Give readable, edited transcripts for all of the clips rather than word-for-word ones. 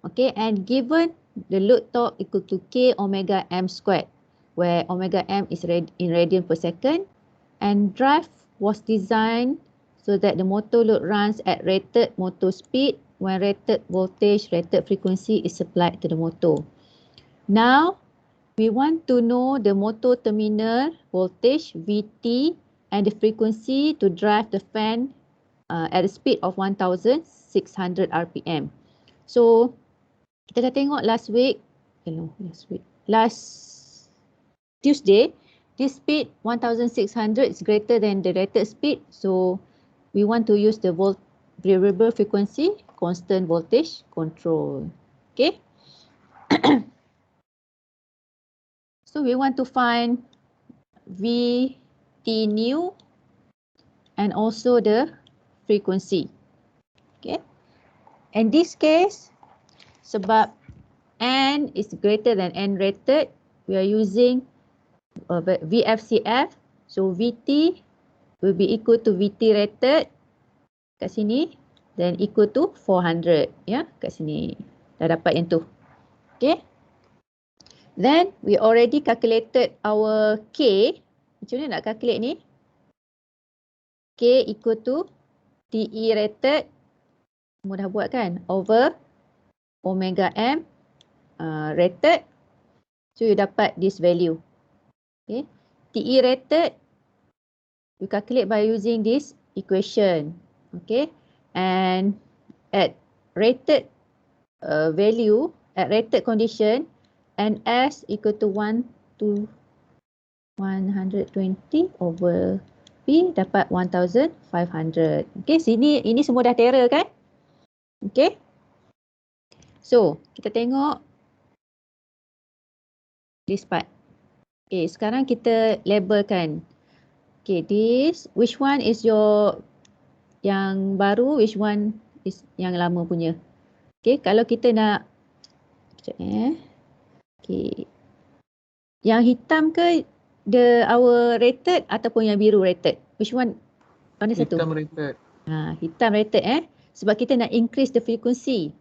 Okay, and given the load torque equal to K omega m squared, where omega m is in radian per second, and drive was designed so that the motor load runs at rated motor speed when rated voltage, rated frequency is supplied to the motor. Now, we want to know the motor terminal voltage Vt and the frequency to drive the fan at a speed of 1600 rpm. So, kita dah tengok last Tuesday, this speed 1600 is greater than the rated speed. So, we want to use the variable frequency, constant voltage control. Okay. So, we want to find Vt new and also the frequency. Okay. In this case, sebab N is greater than N rated, we are using VFCF. So Vt will be equal to Vt rated kat sini, then equal to 400. Ya, kat sini. Dah dapat yang tu. Okay. Then we already calculated our K. Macam mana nak calculate ni? K equal to TE rated. Semua dah buat kan? Over omega m rated. So you dapat this value. Okay. TE rated, you calculate by using this equation. Okay. And at rated value, at rated condition, NS equal to 1 to 120 over P dapat 1500. Okay, sini ini semua dah terra kan? Okay. So, kita tengok this part. Okay, sekarang kita labelkan. Okay, this, which one is your yang baru, which one is yang lama punya. Okay, kalau kita nak, okay, yang hitam ke our rated ataupun yang biru rated? Which one? Mana satu? Hitam rated. Hitam rated sebab kita nak increase the frequency.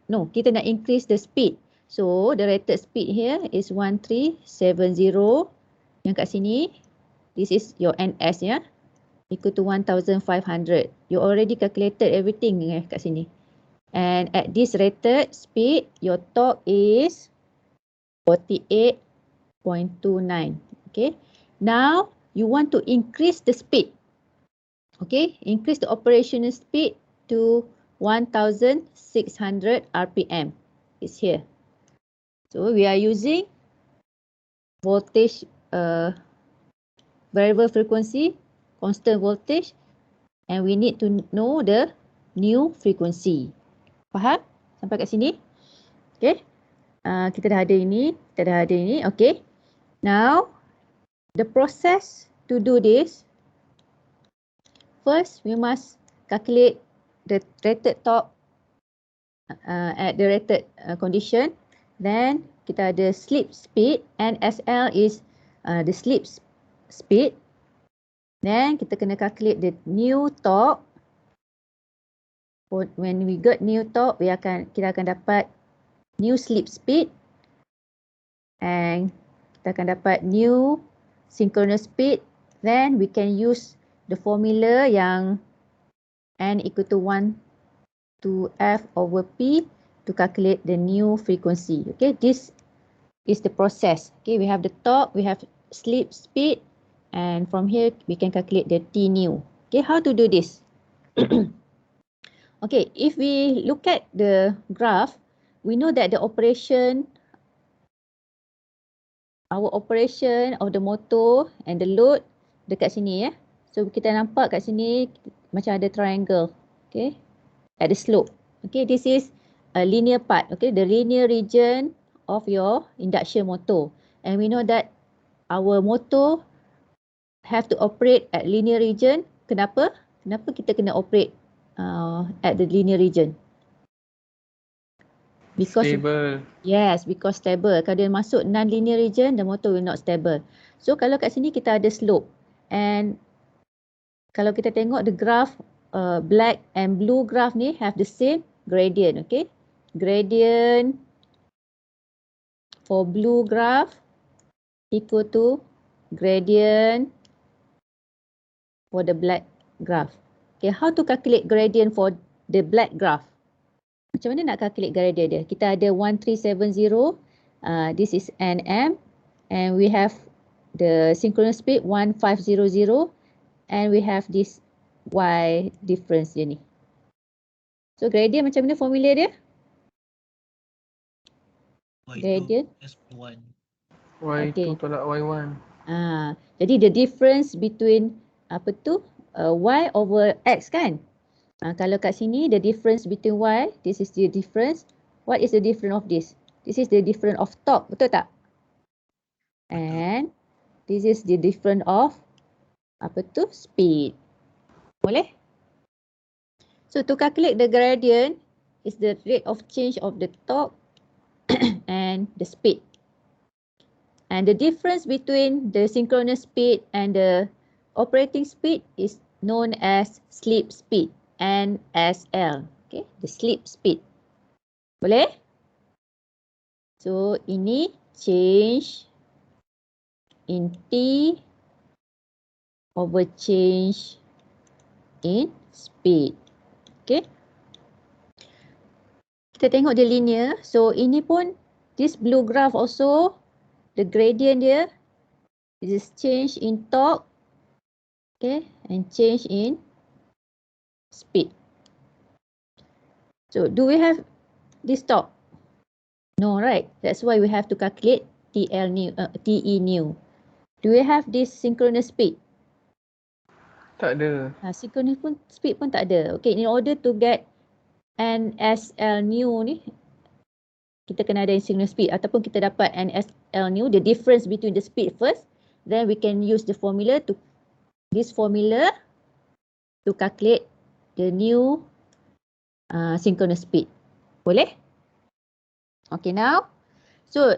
No, kita nak increase the speed. So the rated speed here is 1370. Yang kat sini, this is your NS ya. Equal to 1500. You already calculated everything kat sini. And at this rated speed, your torque is 48.29. Okay. Now, you want to increase the speed. Okay. Increase the operational speed to 1600 RPM. It's here. So, we are using voltage, variable frequency, constant voltage, and we need to know the new frequency. Faham? Sampai kat sini? Okay. Kita dah ada ini. Okay. Now, the process to do this, first we must calculate the rated torque at the rated condition. Then kita ada slip speed, and SL is the slip speed. Then kita kena calculate the new torque. When we got new torque, kita akan dapat new slip speed, and kita akan dapat new synchronous speed. Then we can use the formula yang N equal to 1 to F over P to calculate the new frequency. Okay, this is the process. Okay, we have the torque, we have slip speed, and from here we can calculate the T new. Okay, how to do this? Okay, if we look at the graph, we know that our operation of the motor and the load dekat sini ya. So kita nampak kat sini macam ada triangle. Okay, at the slope. Okay, this is a linear part. Okay, the linear region of your induction motor. And we know that our motor have to operate at linear region. Kenapa? Kenapa kita kena operate at the linear region? Because stable. Yes, because stable. Kalau dia masuk non-linear region, the motor will not stable. So kalau kat sini kita ada slope, and kalau kita tengok the graph, black and blue graph ni have the same gradient. Okay, gradient for blue graph equal to gradient for the black graph. Okay, how to calculate gradient for the black graph? Macam mana nak calculate gradient dia? Kita ada 1370, this is nm, and we have the synchronous speed 1500, and we have this y difference dia ni. So gradient macam mana formula dia? Gradient S1. Y2 Okay. tolak Y1. Jadi the difference between y over x kan? Kalau kat sini the difference between y, this is the difference. What is the difference of this? This is the difference of torque, betul tak? And this is the difference of speed. Boleh? So to calculate the gradient is the rate of change of the torque and the speed. And the difference between the synchronous speed and the operating speed is known as slip speed, NSL. Okay, the slip speed. Boleh? So ini change in T over change in speed. Okay. Kita tengok dia linear. So ini pun, this blue graph also, the gradient dia is change in torque, okay, and change in speed. So do we have this torque? No, right? That's why we have to calculate TL new, TE new. Do we have this synchronous speed? Tak ada. Synchronous speed pun tak ada. Okay, in order to get NSL new ni, kita kena ada synchronous speed ataupun kita dapat NSL new, the difference between the speed first, then we can use the formula to calculate the new synchronous speed. Boleh? Okay, now, so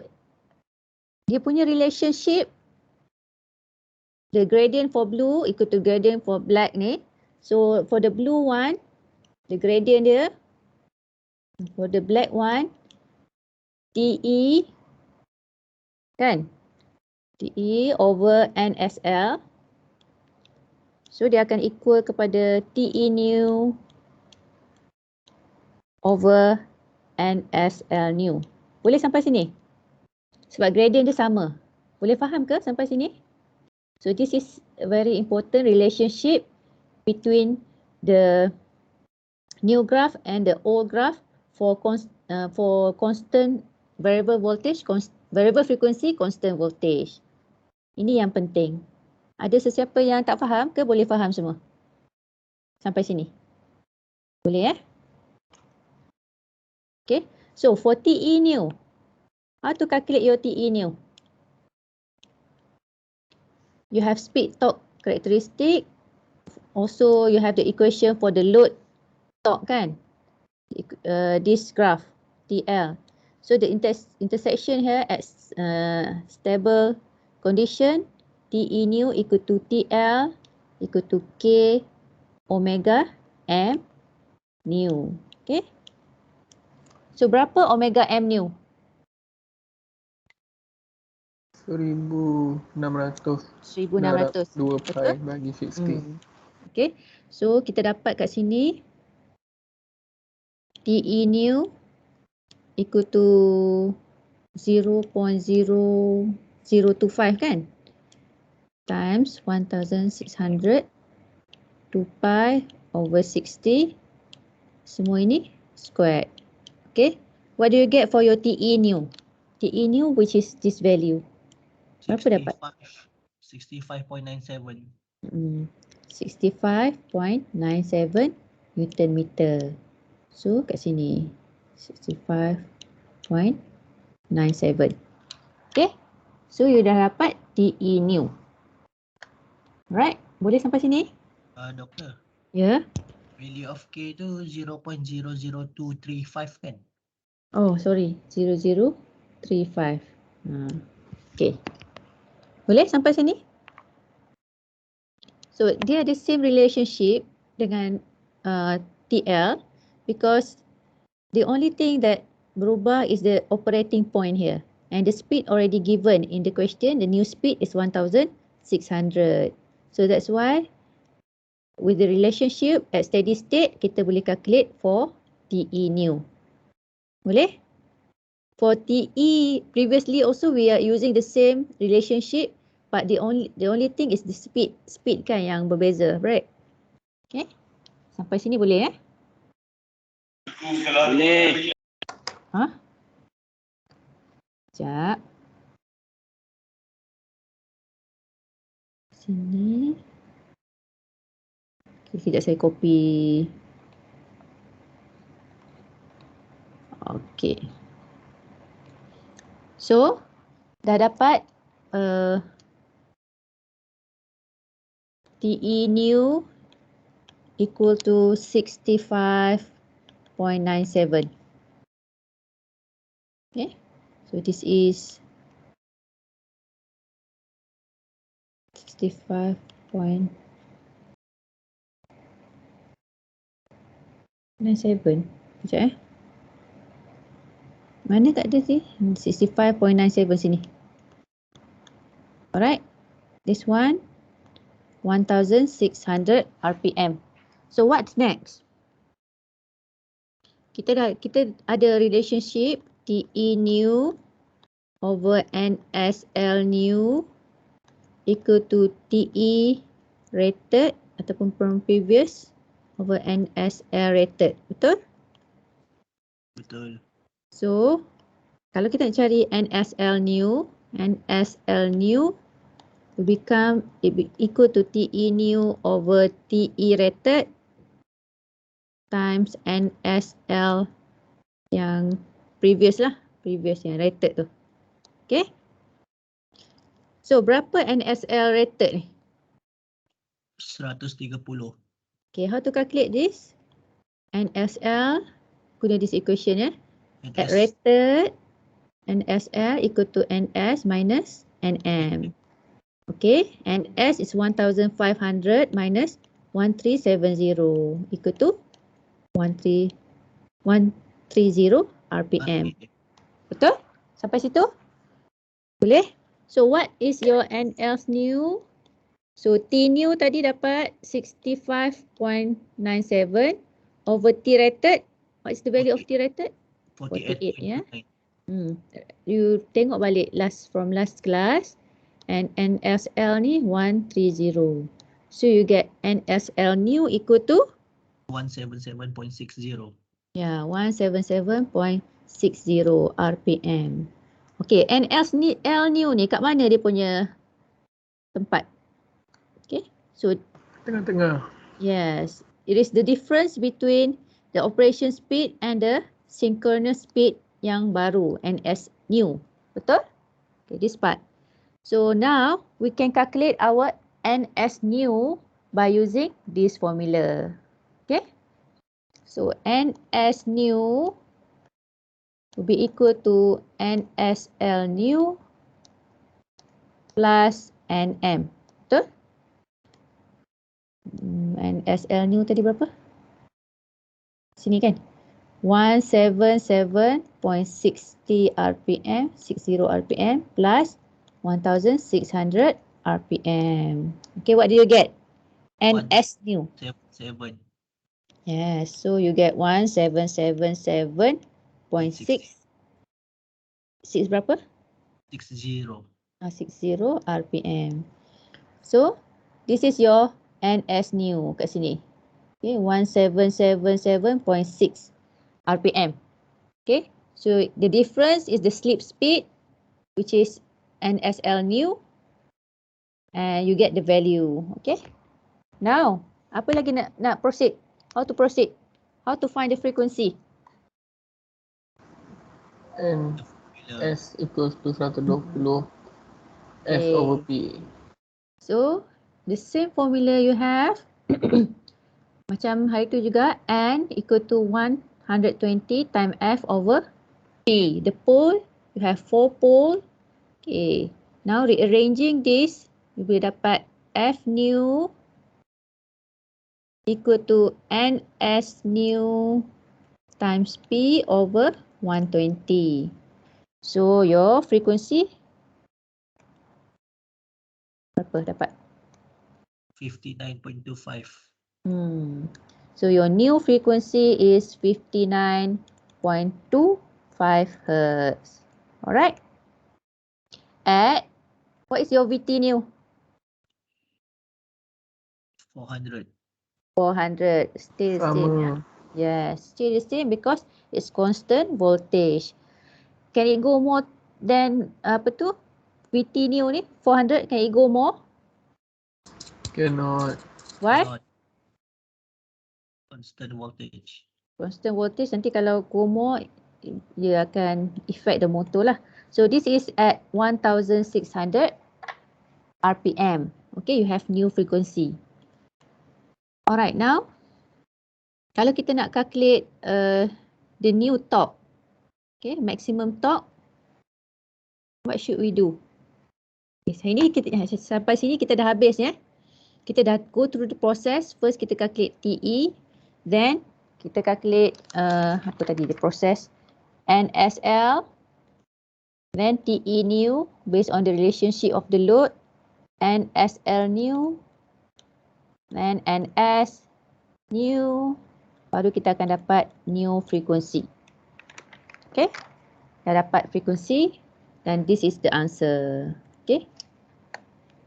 dia punya relationship, the gradient for blue equal to gradient for black ni. So for the blue one, the gradient dia, for the black one, TE kan? TE over NSL. So dia akan equal kepada TE new over NSL new. Boleh sampai sini? Sebab gradient dia sama. Boleh faham ke sampai sini? So this is a very important relationship between the new graph and the old graph for constant variable voltage, variable frequency, constant voltage. Ini yang penting. Ada sesiapa yang tak faham ke boleh faham semua? Sampai sini. Boleh Okay. So for TE new, how to calculate your TE new? You have speed torque characteristic. Also you have the equation for the load torque kan? This graph TL. So the intersection here at stable condition, TE new equal to TL equal to K omega M new. Okay. So berapa omega M new? 1600. 1600. 2 pi bagi 60. Okay. So kita dapat kat sini TE new equal to 0.0025 kan? Times 1600 2 pi over 60. Semua ini squared. Okay. What do you get for your TE new? TE new which is this value. Berapa dapat? 65.97. 65.97 Newton meter. So kat sini 65.97. Okay. So you dah dapat TE new. Right? Boleh sampai sini? Doktor. Ya. Yeah. Value of K tu 0.00235 kan? Oh, sorry. 0035. Okay. Boleh sampai sini? So, dia ada same relationship dengan TL because the only thing that berubah is the operating point here. And the speed already given in the question, the new speed is 1600. So that's why with the relationship at steady state, kita boleh calculate for TE new. Boleh? For TE, previously also we are using the same relationship, but the only thing is the speed kan yang berbeza, right? Okay, sampai sini boleh Boleh. Ha? Sekejap. Sini. Okay, sekejap saya copy. Okay. So, dah dapat TE new equal to 65.97. Okay, so this is 65.97. Sekejap Mana tak ada sih? 65.97 sini. Alright. This one 1600 RPM. So what's next? Kita ada relationship TE new over NSL new equal to TE rated ataupun from previous over NSL rated. Betul? Betul. So, kalau kita nak cari NSL new will become equal to TE new over TE rated times NSL yang previous yang rated tu. Okay? So, berapa NSL rated ni? 130. Okay, how to calculate this? NSL, guna this equation ya. At rated, NSL equal to NS minus NM. Okay, NS is 1500 minus 1370 equal to 130 RPM. Betul? Sampai situ? Boleh? So what is your NS new? So T new tadi dapat 65.97 over T rated. What is the value of T rated? 48 ya. You tengok balik from last class and NSL ni 130. So you get NSL new equal to 177.60. Yeah, 177.60 RPM. Okay, NSL new ni kat mana dia punya tempat? Okay, so Tengah-tengah. yes, it is the difference between the operation speed and the synchronous speed yang baru, NS new. Betul? Okay, this part. So now we can calculate our NS new by using this formula. Okay? So NS new will be equal to NSL new plus NM. Betul? NSL new tadi berapa? Sini kan? 177.60 RPM, 60 RPM plus 1600 RPM. Okay, what do you get? NS new. 7. Yes, so you get 1777.6. 6 berapa? 60. 60 RPM. So, this is your NS new kat sini. Okay, 1777.6 RPM. Okay, so the difference is the slip speed, which is NSL new, and you get the value. Okay, now apa lagi nak proceed? How to proceed? How to find the frequency? And S equals to 120 F Okay. over P. So the same formula you have macam hari tu juga, N equal to 120 times F over P. The pole, you have 4 pole. Okay, now rearranging this, you will dapat F new equal to NS new times P over 120. So your frequency berapa dapat? 59.25. So your new frequency is 59.25 Hertz. Alright. At, what is your VT new? 400. 400. Still the same. Sama. Yes, still the same because it's constant voltage. Can it go more than apa tu? VT new ni 400, can it go more? Cannot. Why? Not constant voltage. Constant voltage nanti kalau go more dia akan affect the motor lah. So this is at 1600 RPM. Okay, you have new frequency. Alright, now kalau kita nak calculate the new torque, okay, maximum torque, what should we do? Okay, sampai sini kita dah habis ya. Kita dah go through the process. First kita calculate TE, then kita calculate apa tadi the process NSL, then TE new based on the relationship of the load, NSL new, then NS new, baru kita akan dapat new frequency. Okay, dah dapat frequency dan this is the answer. Okay.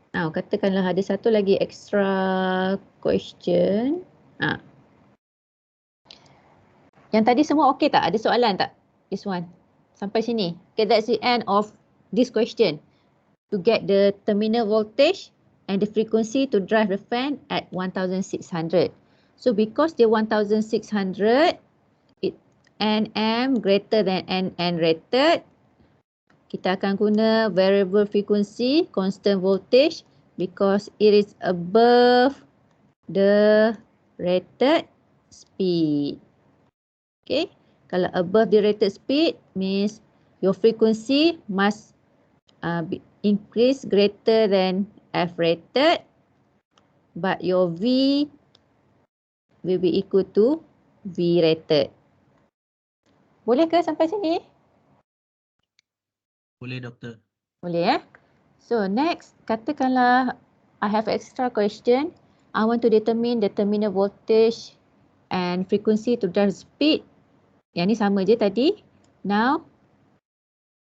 Now, katakanlah ada satu lagi extra question. Yang tadi semua okey tak? Ada soalan tak? This one. Sampai sini. Okay, that's the end of this question. To get the terminal voltage and the frequency to drive the fan at 1600. So, because the 1600, Nm greater than Nn rated, kita akan guna variable frequency, constant voltage because it is above the rated speed. Okay, kalau above the rated speed means your frequency must be increase greater than F rated, but your V will be equal to V rated. Boleh ke sampai sini? Boleh, doktor. Boleh ya. So next, katakanlah I have extra question. I want to determine the terminal voltage and frequency to drive speed. Yang ni sama je tadi. Now,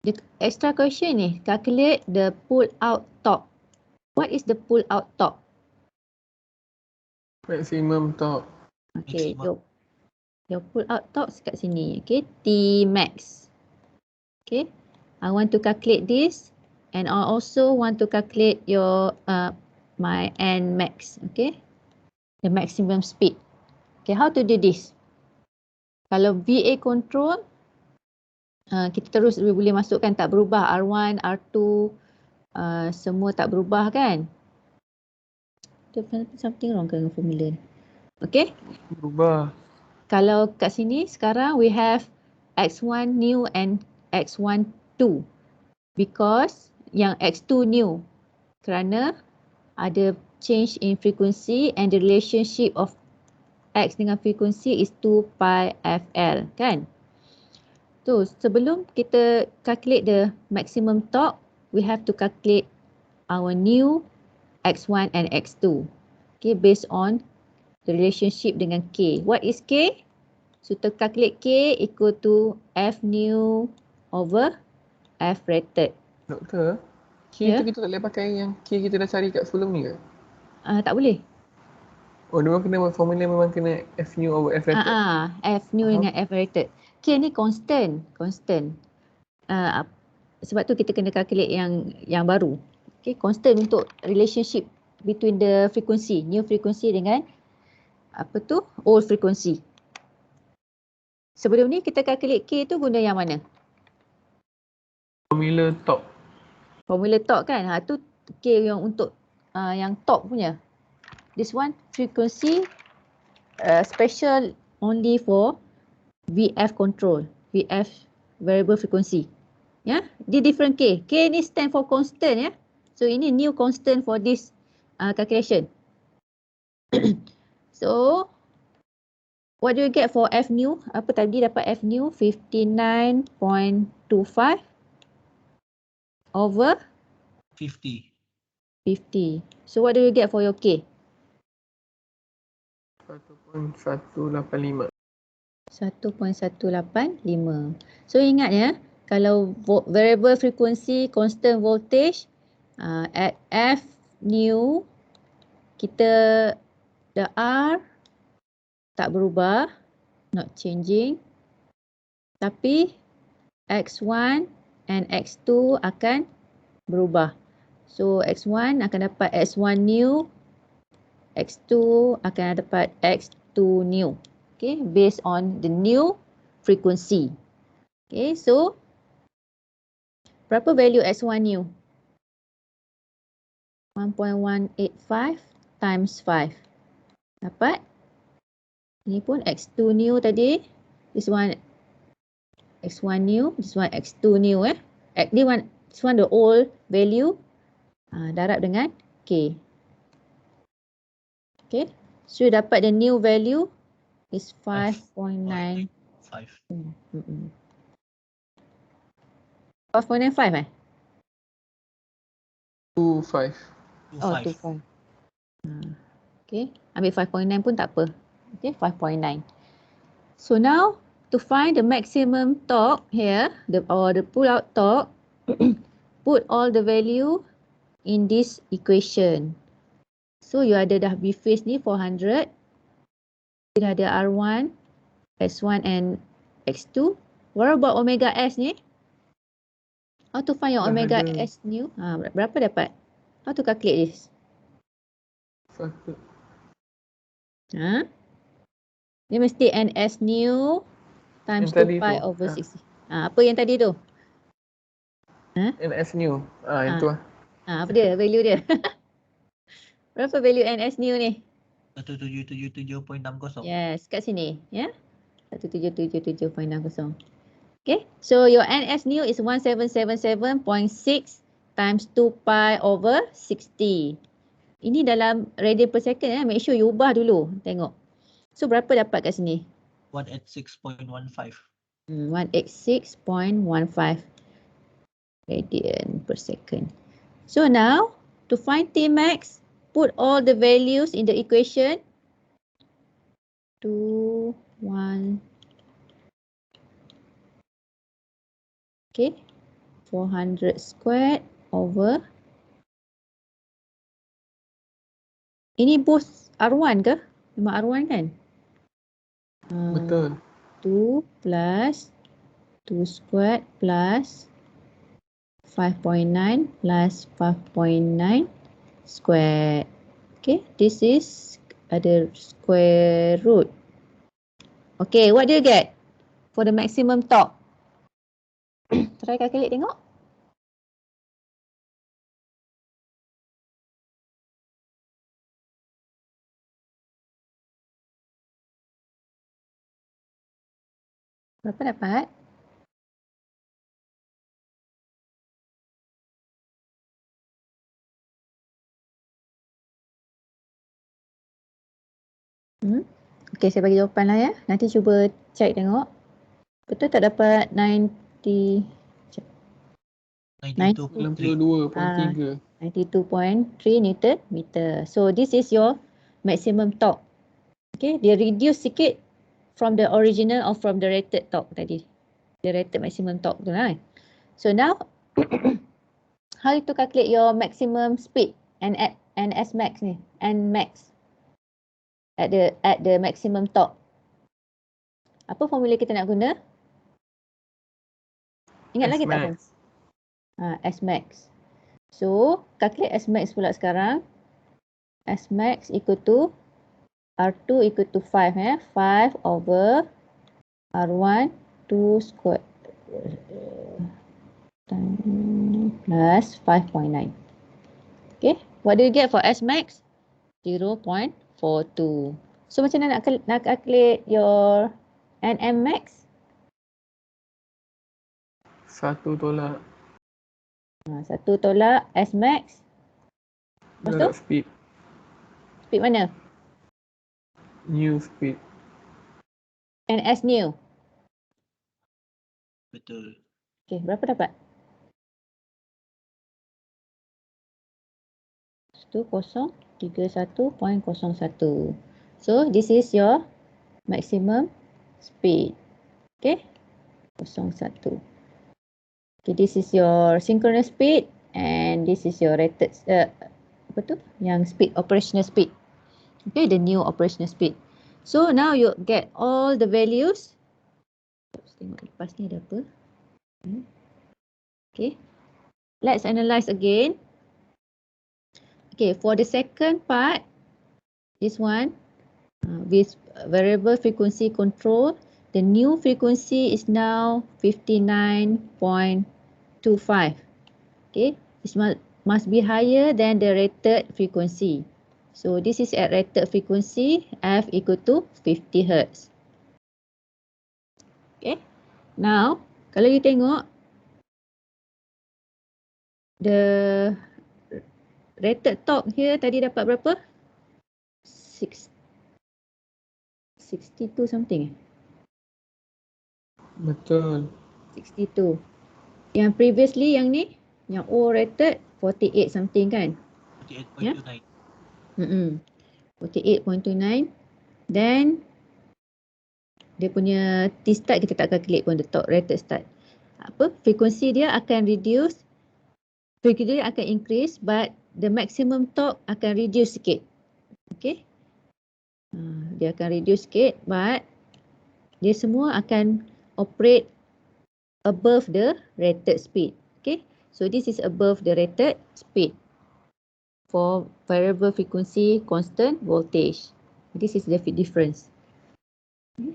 the extra question ni, calculate the pull out torque. What is the pull out torque? Maximum torque. Okay, Maximum. your pull out torque kat sini. Okay, T max. Okay, I want to calculate this and I also want to calculate your my N max. Okay, the maximum speed. Okay, how to do this? Kalau VA control, kita terus boleh masukkan tak berubah. R1, R2, semua tak berubah kan? Something wrong dengan formula ni. Okay. Berubah. Kalau kat sini sekarang we have X1 new and X1 2. Because yang X2 new. Kerana ada change in frequency and the relationship of X dengan frequency is 2 pi FL kan. So sebelum kita calculate the maximum torque, we have to calculate our new X1 and X2. Okay, based on the relationship dengan K. What is K? So to calculate K equal to F new over F rated. Doktor, K Ya? tu kita tak boleh pakai yang K kita dah cari kat sebelum ni ke? Tak boleh. Oh, memang kena formula memang kena F new over F rated. F new dengan F rated. K ni constant. Sebab tu kita kena calculate yang baru. Okay, constant untuk relationship between the frequency, new frequency dengan apa tu, old frequency. Sebelum ni kita calculate K tu guna yang mana? Formula torque. Formula torque kan? Tu K yang untuk yang torque punya. This one frequency special only for VF control, VF variable frequency. Ya, dia different K. K ni stand for constant ya. So ini new constant for this calculation. So What do you get for F new? Apa tadi dapat F new? 59.25 over 50. 50. So what do you get for your K? 1.185. 1.185. So ingat ya, kalau variable frequency constant voltage at F new, kita the R tak berubah, not changing. Tapi X1 and X2 akan berubah. So X1 akan dapat X1 new, X2 akan dapat X2 new. Okay, based on the new frequency. Okay, so berapa value X1 new? 1.185 times 5. Dapat? Ini pun X2 new tadi. This one X1 new, this one X2 new This one the old value. Darab dengan K. Okay. So dapat the new value is 5.9. 5. 5.95 25. Oh, 25. Okay. Ambil 5.9 pun tak apa. Okay, 5.9. So now to find the maximum torque here, the pull out torque, put all the value in this equation. So you ada dah B phase ni 400. You dah ada R1, S1 and X2. What about omega S ni? How to find your Dah omega ada. S new? Berapa dapat? How to calculate this? Satu. Dia mesti NS new times Yang tadi 2 pi tu. over 60. Apa yang tadi tu? NS new. Yang tu lah. Apa dia? Value dia? Berapa value NS new ni? 1777.60. Yes, kat sini. Ya. 1777.60. Okay. So your NS new is 1777.6 times 2 pi over 60. Ini dalam radian per second ya. Make sure you ubah dulu. Tengok. So berapa dapat kat sini? 186.15. 186.15 radian per second. So now to find T max, put all the values in the equation. 2, 1. Okay. 400 squared over. Ini both R1 ke? Memang R1 kan? Betul. 2 plus 2 squared plus 5.9 plus 5.9 squared. Okay, this is ada square root. Okay, what do you get for the maximum torque? Try calculate tengok. Berapa dapat? Okay, saya bagi jawapan lah ya. Nanti cuba check tengok. Betul tak dapat 92.3. 92.3. 92.3 Newton meter. So this is your maximum torque. Okay, dia reduce sikit from the original or from the rated torque tadi. The rated maximum torque tu lah. So now, how to calculate your maximum speed and S max ni, and max at the maximum torque. Apa formula kita nak guna? Ingat lagi tak? S-max. S max. So, calculate S max pula sekarang. S max equal to R2 equal to 5 ya. 5 over R1 2 square plus 5.9. Okay, what do you get for S max? 0.42. So macam mana nak calculate your NM max? 1 tolak. 1 tolak S max. Lepas tu? Darab speed. Speed mana? New speed. and as new. Betul. Okay, berapa dapat? 1031.01. So this is your maximum speed. Okay, 01. Okay, this is your synchronous speed and this is your rated apa tu? Yang speed, operational speed. Okay, the new operational speed. So now you get all the values. Tengok lepas ni ada apa. Okay, let's analyze again. Okay, for the second part, this one with variable frequency control, the new frequency is now 59.25. Okay, this must be higher than the rated frequency. So this is at rated frequency, F equal to 50 Hz. Okay, now kalau you tengok the rated torque here tadi dapat berapa? 62 something. Betul. 62. Yang previously yang ni, yang O rated 48 something kan? 48.29. 48.29. Then dia punya T start kita tak calculate pun, the top rated start. Apa? Frekuensi dia akan reduce, frekuensi dia akan increase, but the maximum torque akan reduce sikit. Okay? Dia akan reduce sikit, but dia semua akan operate above the rated speed. Okay, so this is above the rated speed for variable frequency constant voltage. This is the difference.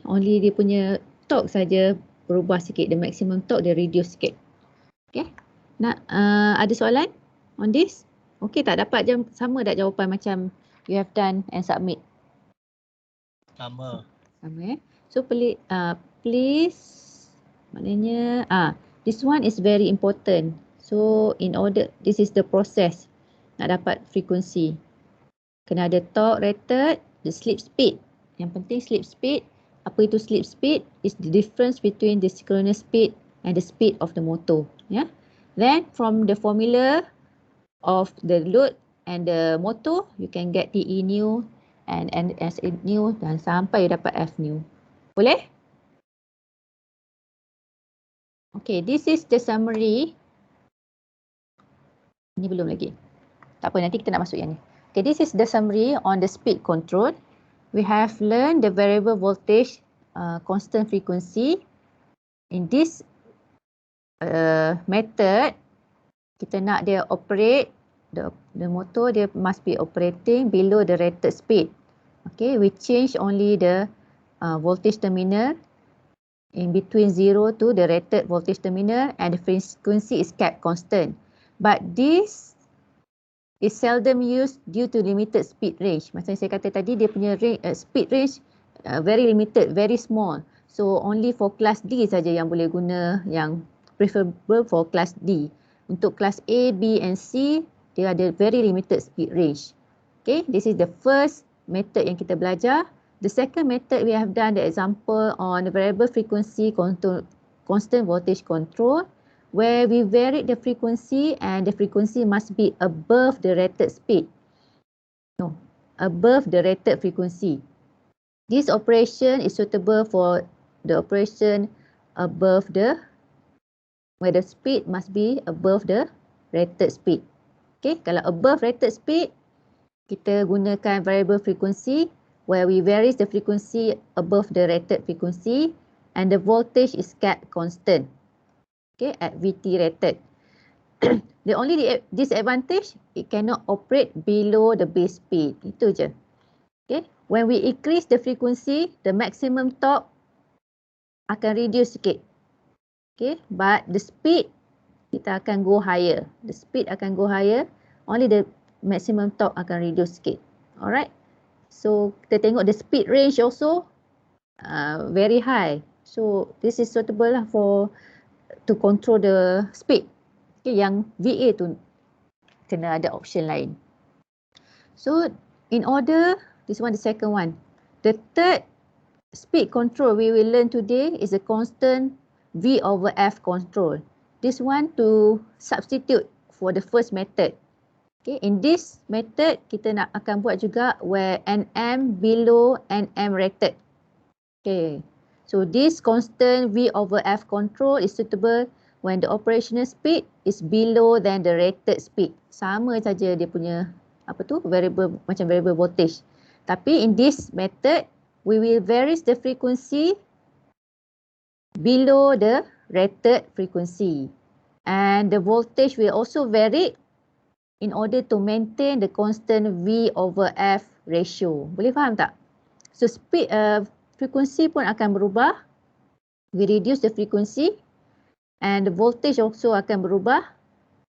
Only dia punya torque saja berubah sikit, the maximum torque dia reduce sikit. Okay, nak ada soalan on this? Okay, tak dapat je sama tak jawapan macam you have done and submit? Sama. Sama So please maknanya this one is very important. So in order, this is the process nak dapat frekuensi. Kena ada torque rated, the slip speed. Yang penting slip speed. Apa itu slip speed? Is the difference between the synchronous speed and the speed of the motor. Yeah. Then from the formula of the load and the motor, you can get TE new and S new dan sampai dapat F new. Boleh? Okay, this is the summary. Ini belum lagi. Tak apa, nanti kita nak masuk yang ni. Okay, this is the summary on the speed control. We have learned the variable voltage, constant frequency. In this method, kita nak dia operate, the motor dia must be operating below the rated speed. Okay, we change only the voltage terminal in between 0 to the rated voltage terminal and the frequency is kept constant. But this is seldom used due to limited speed range. Macam saya kata tadi, dia punya speed range very limited, very small. So only for class D saja yang boleh guna, yang preferable for class D. Untuk class A, B and C, dia ada very limited speed range. Okay, this is the first method yang kita belajar. The second method we have done the example on the variable frequency constant voltage control, where we vary the frequency and the frequency must be above the rated speed. No, above the rated frequency. This operation is suitable for the operation above the, where the speed must be above the rated speed. Okay, kalau above rated speed, kita gunakan variable frequency where we vary the frequency above the rated frequency and the voltage is kept constant. Okay, at VT rated. The only disadvantage, it cannot operate below the base speed. Itu je. Okay, when we increase the frequency, the maximum torque akan reduce sikit. Okay, but the speed, kita akan go higher. The speed akan go higher, only the maximum torque akan reduce sikit. Alright. So kita tengok the speed range also very high. So this is suitable lah for to control the speed. Okay, yang VA tu kena ada option lain. So in order, this one the second one. The third speed control we will learn today is a constant V over F control. This one to substitute for the first method. Okay, in this method kita akan buat juga where NM below NM rated. Okay, so this constant V over F control is suitable when the operational speed is below than the rated speed. Sama saja dia punya variable, macam variable voltage. Tapi in this method we will vary the frequency below the rated frequency, and the voltage will also vary in order to maintain the constant V over F ratio. Boleh faham tak? So speed frequency pun akan berubah. We reduce the frequency and the voltage also akan berubah,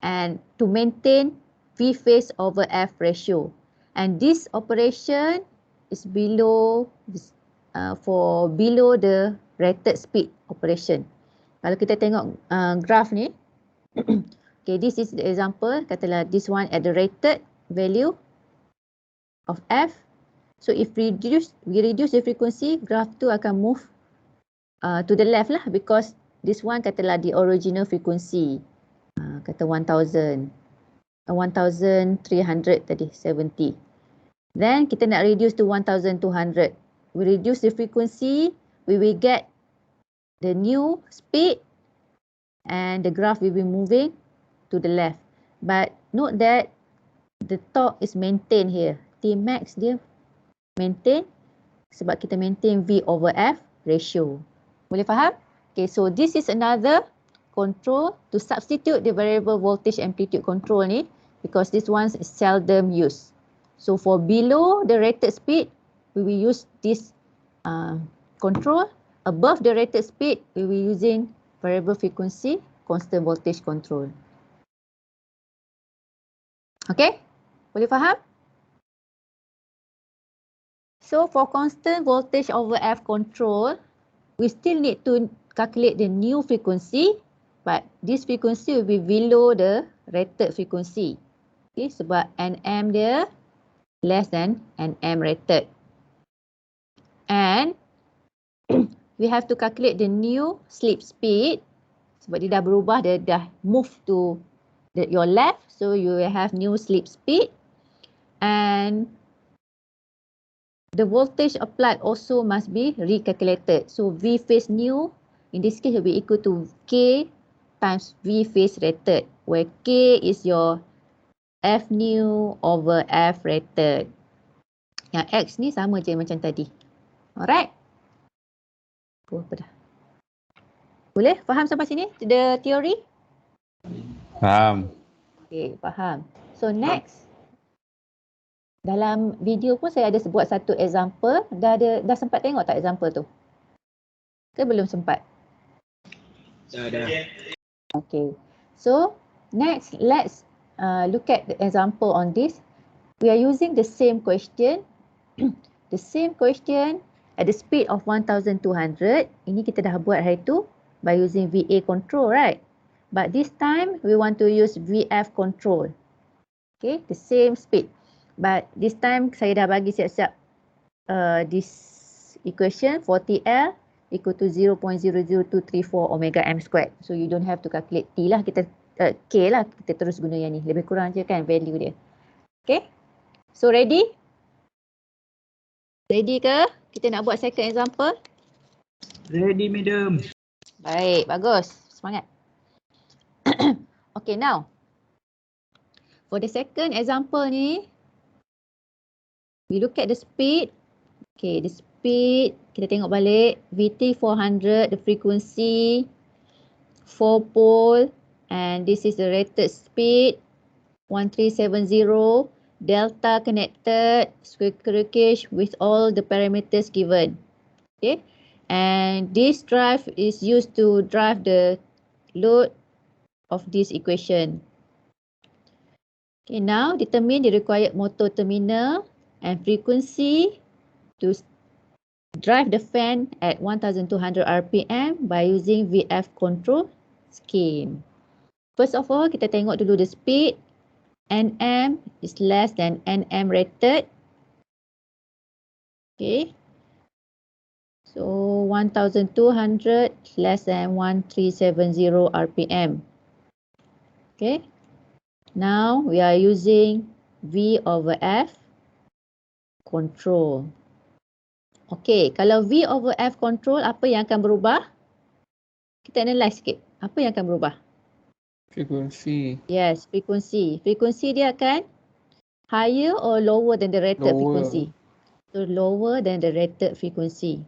and to maintain V phase over F ratio. And this operation is below below the rated speed operation. Kalau kita tengok graph ni, okay, this is the example. Katalah this one at the rated value of F. So if we reduce the frequency, graph tu akan move to the left lah, because this one katalah the original frequency, kata 1300 tadi, 70. Then kita nak reduce to 1200. We reduce the frequency, we will get the new speed and the graph will be moving to the left. But note that the torque is maintained here. T max dia maintain sebab kita maintain V over F ratio. Boleh faham? Okay, so this is another control to substitute the variable voltage amplitude control ni, because this one is seldom used. So for below the rated speed, we will use this control. Above the rated speed, we will using variable frequency constant voltage control. Okay, boleh faham? So for constant voltage over F control, we still need to calculate the new frequency, but this frequency will be below the rated frequency. Okay, sebab NM dia less than NM rated. And we have to calculate the new slip speed sebab dia dah berubah, dia dah move to your left, so you will have new slip speed, and the voltage applied also must be recalculated. So V phase new in this case will be equal to K times V phase rated, where K is your F new over F rated. Yang X ni sama je macam tadi. Alright. Apa dah? Boleh faham sampai sini the theory? Faham. Okay, faham. So next, dalam video pun saya ada buat satu example. Dah sempat tengok tak example tu? Ke belum sempat? Dah. Okay. So next, let's look at the example on this. We are using the same question. The same question at the speed of 1200. Ini kita dah buat hari tu by using VA control, right? But this time we want to use VF control. Okay, the same speed. But this time saya dah bagi siap-siap this equation 40L equal to 0.00234 omega m squared. So you don't have to calculate T lah, kita K lah, kita terus guna yang ni. Lebih kurang je kan value dia. Okay, so ready? Ready ke? Kita nak buat second example? Ready, madam. Baik, bagus. Semangat. Okay, now. For the second example ni, we look at the speed. Okay, the speed, kita tengok balik. VT 400, the frequency, 4 pole, and this is the rated speed, 1370. Delta connected, square cage with all the parameters given. Okay, and this drive is used to drive the load of this equation. Okay, now determine the required motor terminal and frequency to drive the fan at 1200 RPM by using VF control scheme. First of all, kita tengok dulu the speed. NM is less than NM rated. Okay. So 1200 less than 1370 RPM. Okay. Now we are using V over F control. Okay, kalau V over F control, apa yang akan berubah? Kita analyse sikit. Apa yang akan berubah? Frekuensi. Yes, frekuensi. Frekuensi dia akan higher or lower than the rated Lower. frequency? So lower than the rated frequency.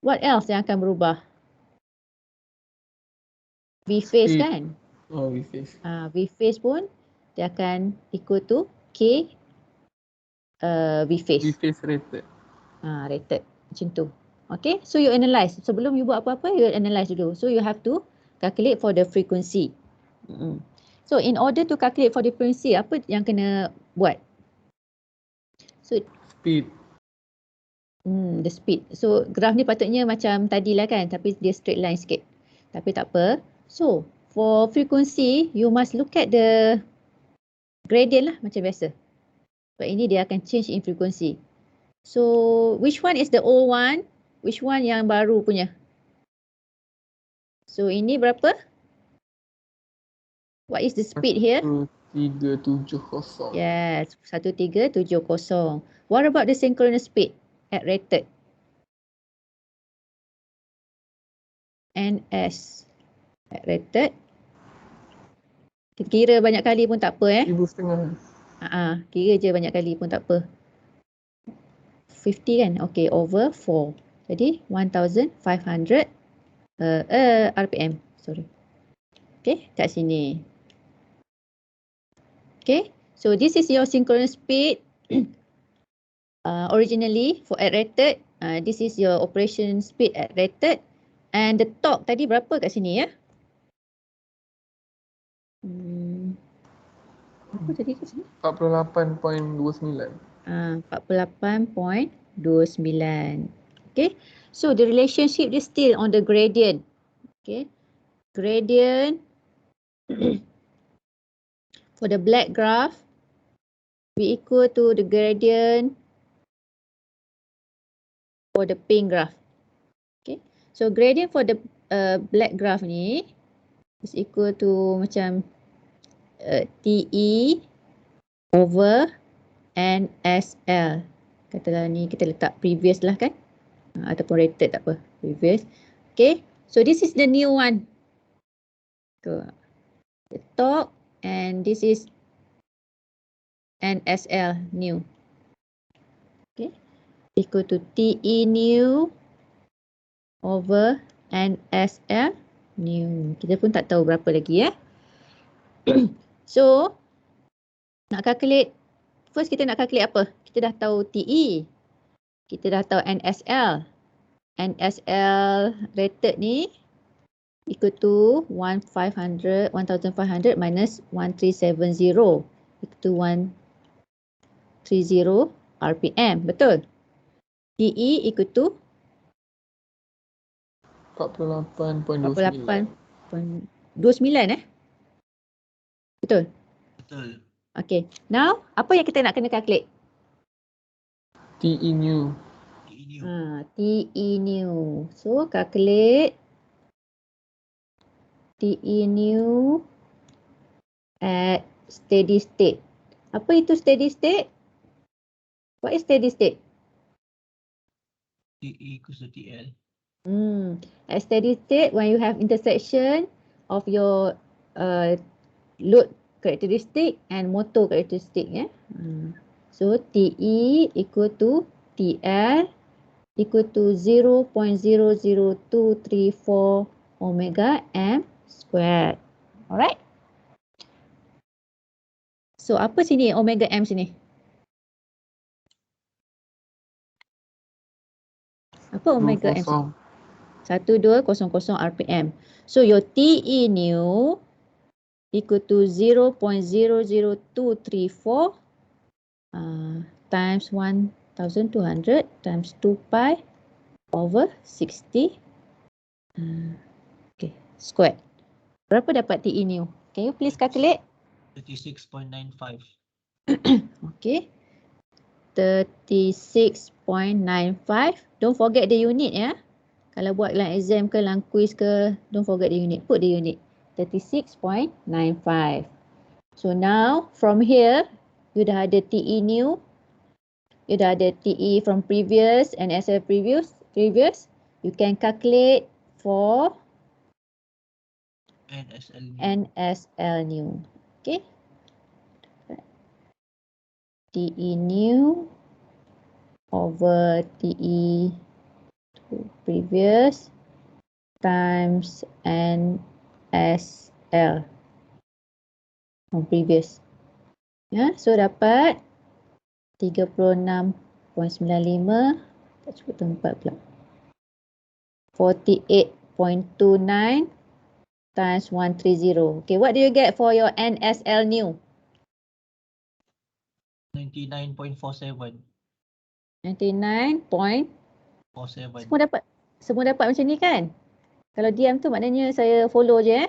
What else yang akan berubah? V phase Speed. kan? Oh, V phase. V phase pun dia akan equal to K V V phase. phase rated. Rated. Macam tu. Okay, so you analyse. Sebelum you buat apa-apa, you analyse dulu. So you have to calculate for the frequency. So in order to calculate for the frequency, apa yang kena buat? So Speed. the speed. So graf ni patutnya macam tadi lah kan, tapi dia straight line sikit. Tapi tak apa. So for frequency, you must look at the gradient lah macam biasa. Sebab ini dia akan change in frequency. So which one is the old one? Which one yang baru punya? So ini berapa? What is the speed here? 1370. Yes, 1370. What about the synchronous speed at rated? NS at rated. Kita kira banyak kali pun tak apa 1,500. Kira je banyak kali pun tak apa. 50 kan? Okay, over 4. Jadi 1500 RPM. Sorry. Okay, kat sini. Okay, so this is your synchronous speed. Originally for at rated, this is your operation speed at rated. And the torque tadi berapa kat sini ya? Apa tadi kat sini? 48.29. 48.29. Okay, so the relationship is still on the gradient. Okay, gradient for the black graph be equal to the gradient for the pink graph. Okay, so gradient for the black graph ni is equal to macam TE over NSL. Katalah ni kita letak previous lah kan, ataupun rated tak apa, previous. Okay, so this is the new one. The top and this is NSL new. Okay, equal to TE new over NSL new. Kita pun tak tahu berapa lagi ya. So nak calculate, first kita nak calculate apa? Kita dah tahu TE. Kita dah tahu NSL. NSL rated ni equal to 1500 minus 1370 equal to 130 RPM. Betul? TE equal to 48.29. 48.29 Betul? Betul. Okay. Now, apa yang kita nak kena calculate? TE new. Ini TE new. So, calculate TE new at steady state. Apa itu steady state? What is steady state? TE equals to TL. At steady state, when you have intersection of your load characteristic and motor characteristic, yeah. So TE equal to TL equal to 0.00234 omega m squared. Alright. So apa sini omega m sini? Apa omega m sini? 1200 RPM. So your TE new equal to 0.00234 times 1200 times 2 pi over 60 squared. Berapa dapat TE new? Can you please calculate? 36.95. Okay. 36.95. Don't forget the unit ya. Kalau buat dalam exam ke, dalam quiz ke, don't forget the unit. Put the unit. 36.95. So now from here, you dah ada TE new. You dah ada TE from previous and SL previous. You can calculate for NSL new. NSL new. Okay. TE new over TE previous times NSL from previous. Ya, so dapat 36.95, tak cukup tempat pula. 48.29 times 130. Okay, what do you get for your NSL new? 99.47. 99. 47. Semua dapat macam ni kan? Kalau diam tu maknanya saya follow je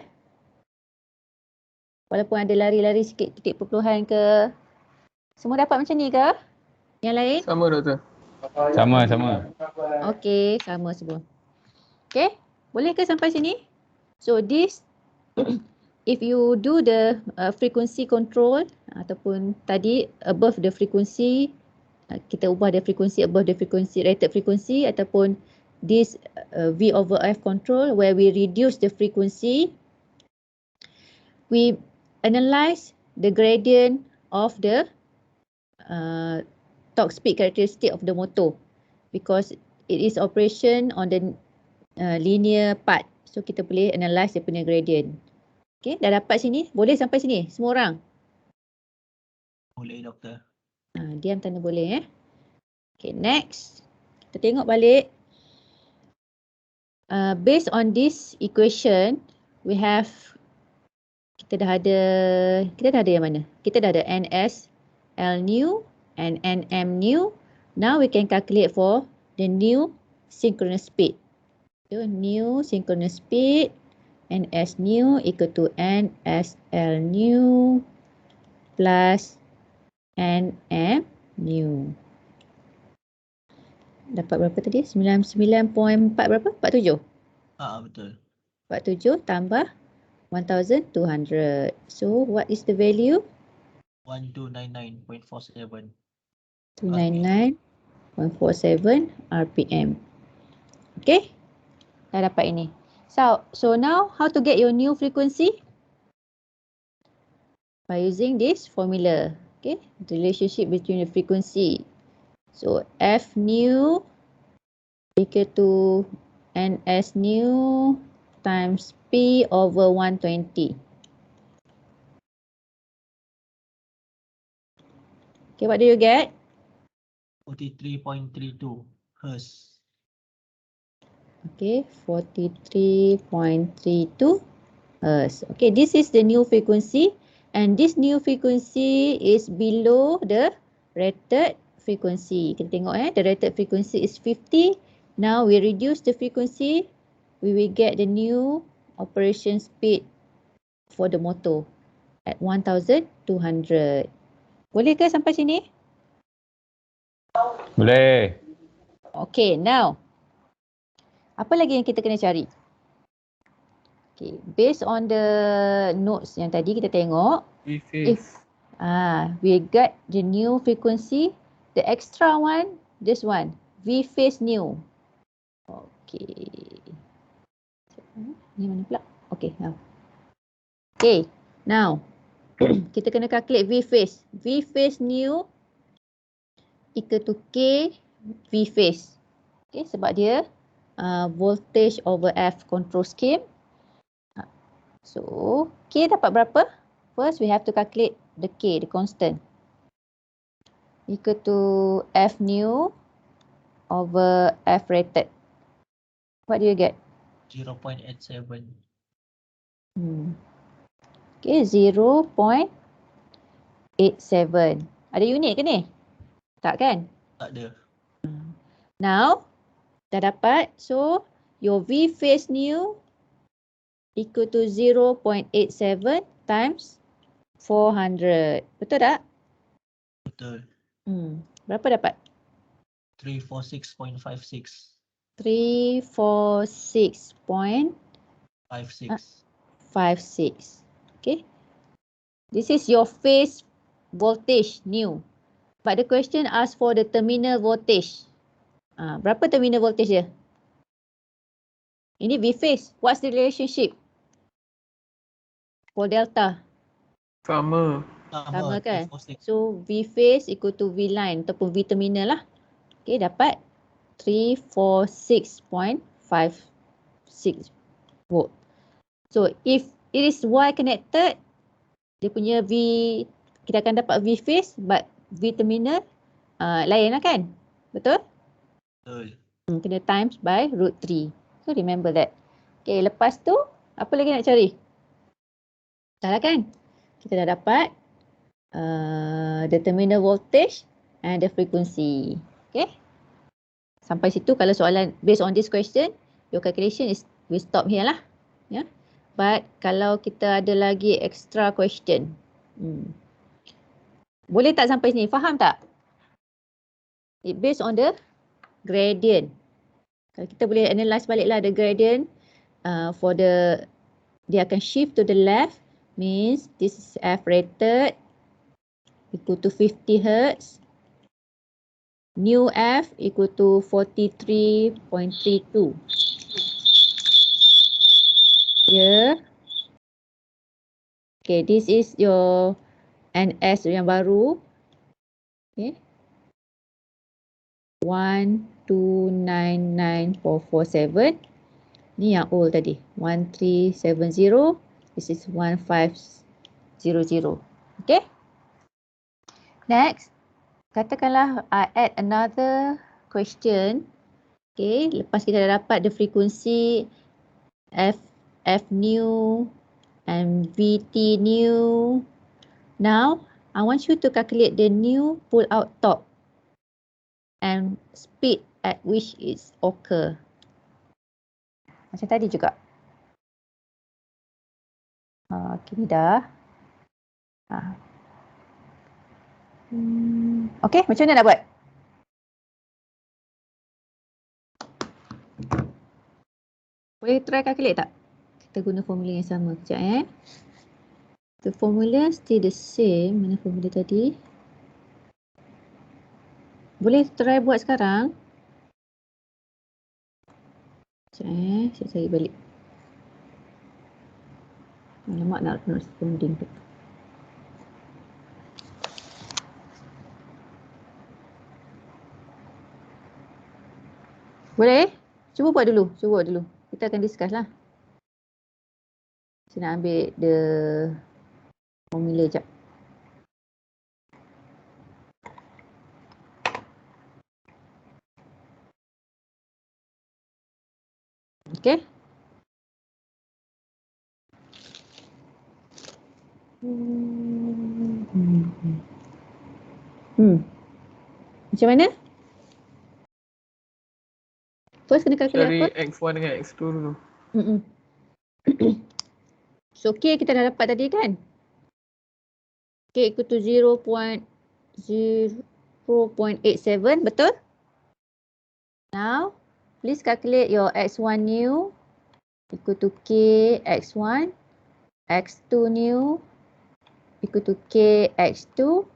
Walaupun ada lari-lari sikit titik perpuluhan ke. Semua dapat macam ni ke? Yang lain? Sama doktor. Sama. Okey, sama semua. Okey, boleh ke sampai sini? So this, if you do the frequency control ataupun tadi above the frequency, kita ubah the frequency above the frequency, rated frequency ataupun this V over F control where we reduce the frequency, we analyze the gradient of the torque speed characteristic of the motor because it is operation on the linear part. So kita boleh analyze dia punya gradient. Okay, dah dapat sini? Boleh sampai sini semua orang? Boleh doktor. Diam tanda boleh Okay, next. Kita tengok balik. Based on this equation, we have kita dah ada yang mana? Kita dah ada NS L new and NM new. Now we can calculate for the new synchronous speed. So new synchronous speed NS new equal to NSL new plus NM new. Dapat berapa tadi? 99.4 berapa? 47. Betul. 47 tambah 1200. So what is the value? 1299.47. 299.47 RPM. Okay? Dah dapat ini. So now how to get your new frequency? By using this formula. Okay? The relationship between the frequency. So F new equal to NS new times P over 120. Okay, what do you get? 43.32 Hz. Okay, 43.32 Hz. Okay, this is the new frequency and this new frequency is below the rated frequency. Kita tengok the rated frequency is 50. Now we reduce the frequency, we will get the new operation speed for the motor at 1200. Boleh ke sampai sini? Boleh. Okay, now apa lagi yang kita kena cari? Okay, based on the notes yang tadi kita tengok, if we got the new frequency, the extra one, this one, V phase new. Okay. Ni mana pula? Okay, now. Okay, now kita kena calculate V phase. V phase new equal to K V phase. Okay, sebab dia voltage over F control scheme. So, K dapat berapa? First, we have to calculate the K, the constant. Equal to F new over F rated. What do you get? 0.87. Okay, 0.87. Ada unit ke ni? Tak kan? Tak ada. Now, dah dapat. So, your V phase new equal to 0.87 times 400. Betul tak? Betul. Berapa dapat? 346.56. 346.56. 56. Okay. This is your phase voltage new. But the question asks for the terminal voltage. Berapa terminal voltage dia? Ini V phase. What's the relationship for delta? Sama. Sama kan? 346. So V phase equal to V line ataupun V terminal lah. Okay, dapat 346.56 volt. So if it is Y connected, dia punya V, kita akan dapat V phase but V terminal lain lah kan? Betul? Betul. Kena times by √3. So remember that. Okay, lepas tu apa lagi nak cari? Dah lah kan? Kita dah dapat the terminal voltage and the frequency. Okay? Sampai situ kalau soalan based on this question, your calculation is we stop here lah. Yeah. But kalau kita ada lagi extra question, boleh tak sampai sini? Faham tak? It based on the gradient. Kalau kita boleh analyse balik lah the gradient for the, dia akan shift to the left, means this is F rated equal to 50 Hz. New F equal to 43.32. Yeah. Okay, this is your NS yang baru. Okay. 1299447. Ni yang old tadi. 1370. This is 1500. Okay. Next. Katakanlah I add another question. Okay, lepas kita dah dapat the frequency F new and VT new. Now, I want you to calculate the new pull out torque and speed at which it occur. Macam tadi juga. Okay, ni dah. Okay, macam mana nak buat? Boleh try calculate tak? Kita guna formula yang sama. Sekejap The formula still the same. Mana formula tadi? Boleh try buat sekarang. Sekejap saya cari balik. Alamak, nak responding tu. Boleh? Cuba buat dulu. Kita akan discuss lah. Saya nak ambil the formula sekejap. Okay. Macam mana? First kena calculate Cari apa? X1 dengan X2 dulu. So K kita dah dapat tadi kan? K equal to 0.87, betul? Now, please calculate your X1 new equal to K X1, X2 new equal to K X2,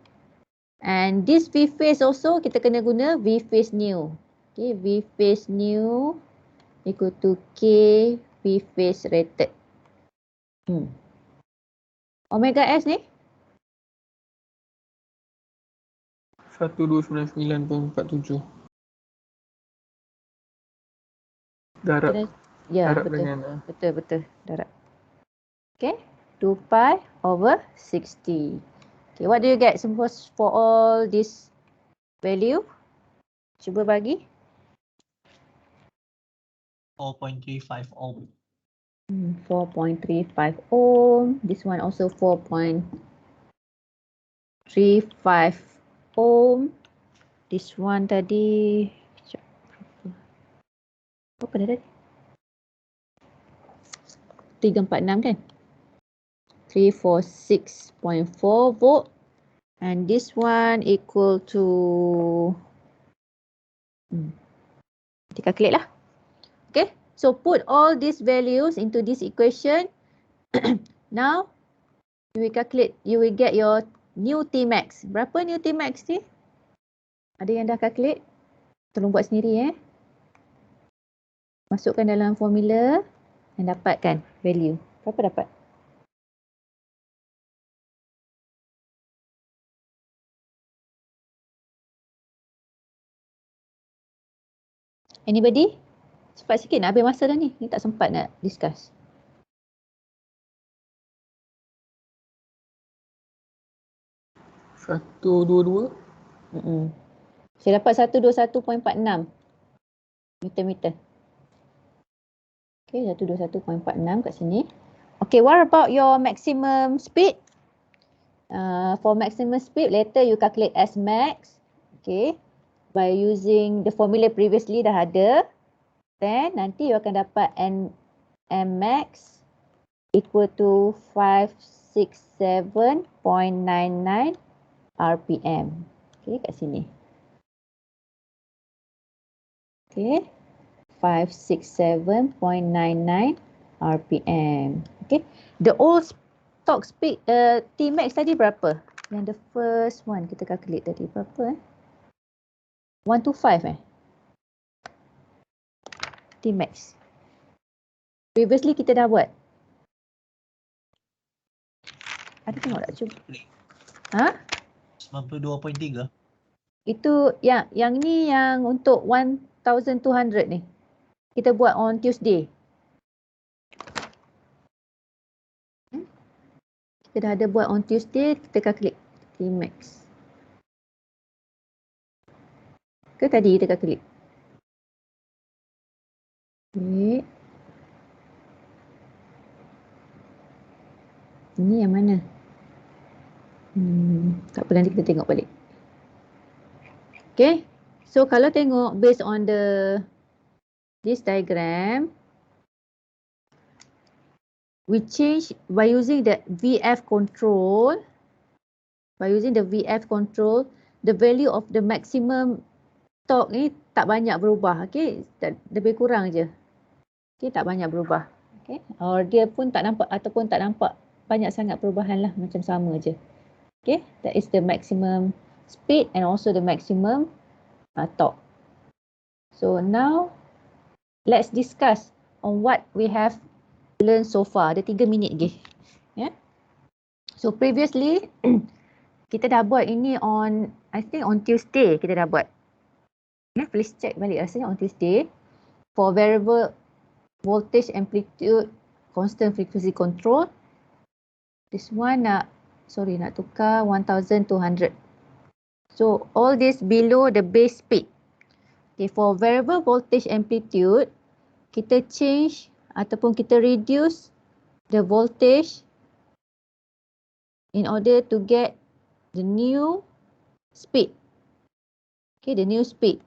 and this V phase also kita kena guna V phase new. Okay, V phase new equal to K V phase rated. Omega S ni? 1299.47. Darab. Ya, Darab betul. dengan Betul. Darab. Okay. 2 pi over 60. Okay, what do you get for all this value? Cuba bagi. 4.35 ohm. 4.35 ohm. This one also 4.35 ohm. This one tadi. Apa dah tadi? 346 kan? 346.4 volt. And this one equal to kita calculate lah. Okay, so put all these values into this equation. Now you will calculate, you will get your new Tmax. Berapa new Tmax ni? Ada yang dah calculate? Tolong buat sendiri Masukkan dalam formula dan dapatkan value. Berapa dapat? Anybody? Cepat sikit, nak habis masa dah ni. Ni tak sempat nak discuss. Satu, dua, dua. Saya dapat 121.46 Newton-meter. Okay, 121.46 kat sini. Okay, what about your maximum speed? For maximum speed, later you calculate S max. Okay, by using the formula previously dah ada. Then nanti you akan dapat M max equal to 567.99 RPM. Okay, kat sini. Okay, 567.99 RPM. Okay, the old torque speed Tmax tadi berapa? Yang the first one kita calculate tadi berapa 125 Tmax. Previously kita dah buat. Ada tengok tak cuba? 92.3. Itu yang ni yang untuk 1200 ni. Kita buat on Tuesday. Kita dah ada buat on Tuesday, kita calculate Tmax. Ke tadi kita calculate? Okay. Ini yang mana? Tak apa, nanti kita tengok balik. Okay. So kalau tengok based on this diagram, we change by using the VF control. By using the VF control, the value of the maximum torque ni tak banyak berubah. Okay, lebih kurang je. Okay, tak banyak berubah. Okay, or dia pun tak nampak ataupun tak nampak banyak sangat perubahan lah, macam sama je. Okay, that is the maximum speed and also the maximum torque. So now let's discuss on what we have learned so far. Ada 3 minit lagi. Yeah. So previously kita dah buat ini on, I think on Tuesday kita dah buat. Yeah, please check balik, rasanya on Tuesday. For variable voltage amplitude constant frequency control. This one nak tukar 1200. So all this below the base speed. Okay, for variable voltage amplitude, kita change ataupun kita reduce the voltage in order to get the new speed. Okay, the new speed.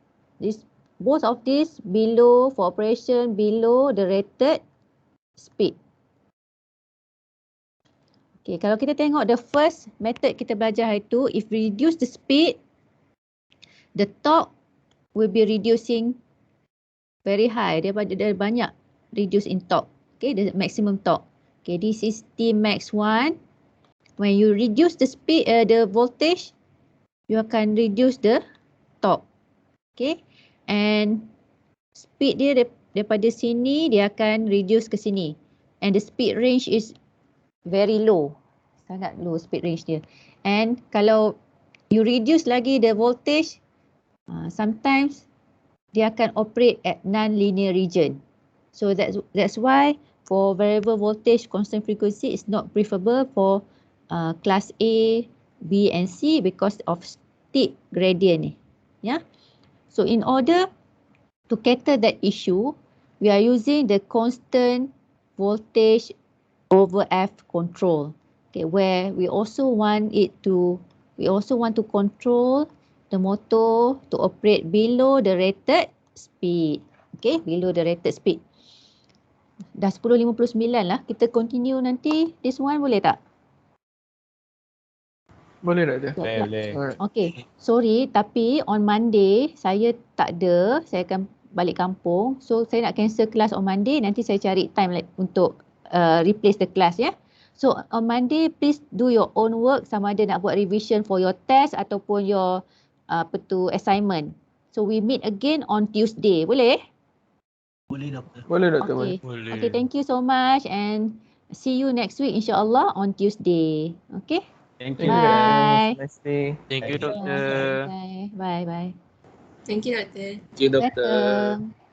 Both of these below, for operation below the rated speed. Okay, kalau kita tengok the first method kita belajar itu, if we reduce the speed, the torque will be reducing very high. Dia banyak reduce in torque. Okay, the maximum torque. Okay, this is Tmax 1. When you reduce the speed, the voltage, you akan reduce the torque. Okay, and speed dia daripada sini, dia akan reduce ke sini. And the speed range is very low. Sangat low speed range dia. And kalau you reduce lagi the voltage, sometimes dia akan operate at non-linear region. So that's why for variable voltage constant frequency is not preferable for class A, B and C because of steep gradient ni. Yeah. So in order to cater that issue, we are using the constant voltage over F control. Okay, where we also want to control the motor to operate below the rated speed. Okay, below the rated speed. Dah 10.59 lah. Kita continue nanti this one, boleh tak? Boleh doktor? Boleh, boleh. Alright. Okay, sorry tapi on Monday saya tak ada, saya akan balik kampung. So saya nak cancel kelas on Monday, nanti saya cari time untuk replace the class ya. So on Monday please do your own work, sama ada nak buat revision for your test ataupun your assignment. So we meet again on Tuesday, boleh? Boleh doktor. Boleh doktor, Okay. boleh. Okay, thank you so much and see you next week insyaAllah on Tuesday. Okay? Thank Thank you. you Bye. guys. Nice day. Thank you, Thank you. doktor. Bye. Bye. Bye. Thank you, Doctor. Thank you doktor. Welcome.